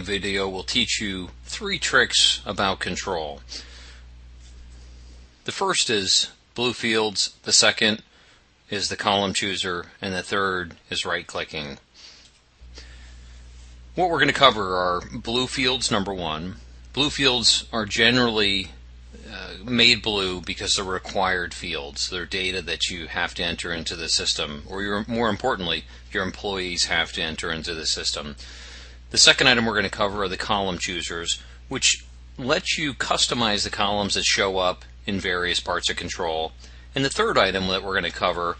video will teach you 3 tricks about control. The first is blue fields, the second is the column chooser, and the third is right-clicking. What we're going to cover are blue fields, number 1. Blue fields are generally made blue because they're required fields. They're data that you have to enter into the system, or more importantly, your employees have to enter into the system. The second item we're going to cover are the column choosers, which lets you customize the columns that show up in various parts of control. And the third item that we're going to cover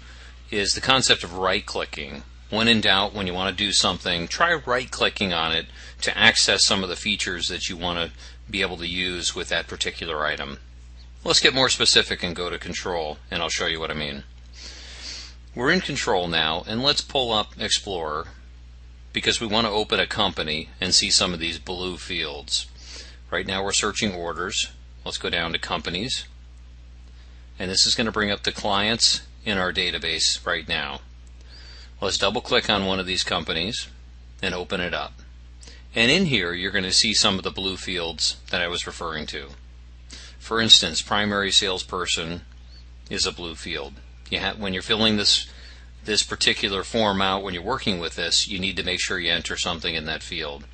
is the concept of right-clicking. When in doubt, when you want to do something, try right-clicking on it to access some of the features that you want to be able to use with that particular item. Let's get more specific and go to control, and I'll show you what I mean. We're in control now, and let's pull up Explorer because we want to open a company and see some of these blue fields. Right now we're searching orders. Let's go down to companies, and this is going to bring up the clients in our database right now. Let's double click on one of these companies and open it up. And in here you're going to see some of the blue fields that I was referring to. For instance, primary salesperson is a blue field. When you're filling this particular form out, when you're working with this, you need to make sure you enter something in that field.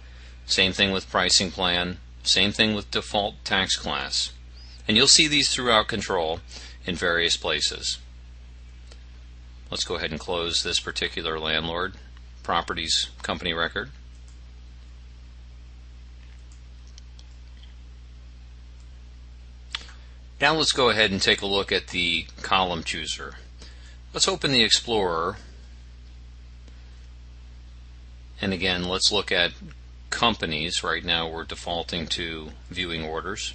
Same thing with pricing plan, same thing with default tax class. And you'll see these throughout control in various places. Let's go ahead and close this particular landlord properties company record. Now let's go ahead and take a look at the column chooser. Let's open the Explorer, and again let's look at companies. Right now we're defaulting to viewing orders.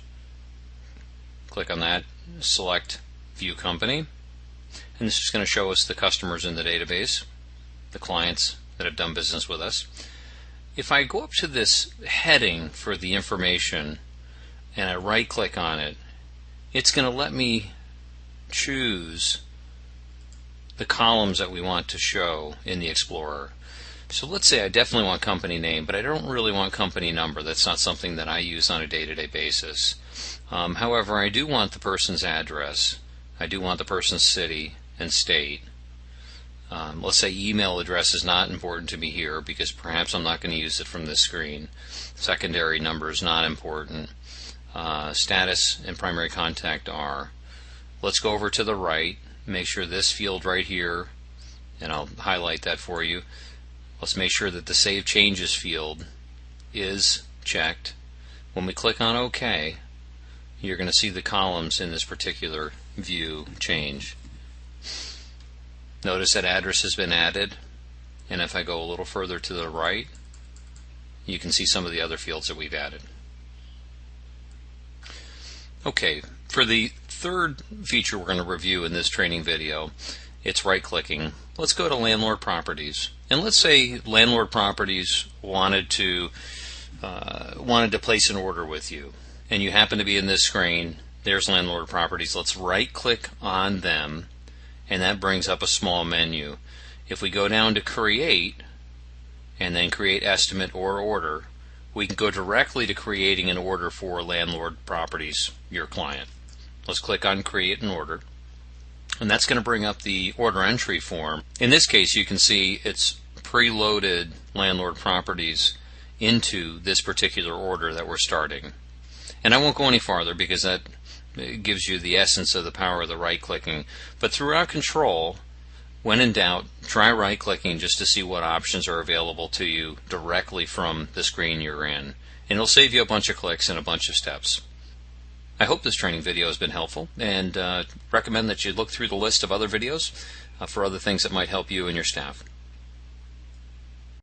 Click on that, select view company, and this is going to show us the customers in the database, the clients that have done business with us. If I go up to this heading for the information and I right click on it, it's going to let me choose the columns that we want to show in the Explorer. So let's say I definitely want company name, but I don't really want company number. That's not something that I use on a day-to-day basis. However, I do want the person's address. I do want the person's city and state. Let's say email address is not important to me here because perhaps I'm not going to use it from this screen. Secondary number is not important. Status and primary contact are. Let's go over to the right, make sure this field right here, and I'll highlight that for you. Let's make sure that the Save Changes field is checked. When we click on OK, you're going to see the columns in this particular view change. Notice that address has been added, and if I go a little further to the right, you can see some of the other fields that we've added. Okay, for the third feature we're going to review in this training video, it's right-clicking. Let's go to Landlord Properties, and let's say Landlord Properties wanted to place an order with you, and you happen to be in this screen. There's Landlord Properties. Let's right-click on them, and that brings up a small menu. If we go down to Create, and then Create Estimate or Order, we can go directly to creating an order for Landlord Properties, your client. Let's click on Create an Order, and that's going to bring up the order entry form. In this case, you can see it's preloaded Landlord Properties into this particular order that we're starting. And I won't go any farther because that gives you the essence of the power of the right-clicking. But throughout control, when in doubt, try right-clicking just to see what options are available to you directly from the screen you're in. And it'll save you a bunch of clicks and a bunch of steps. I hope this training video has been helpful, and recommend that you look through the list of other videos for other things that might help you and your staff.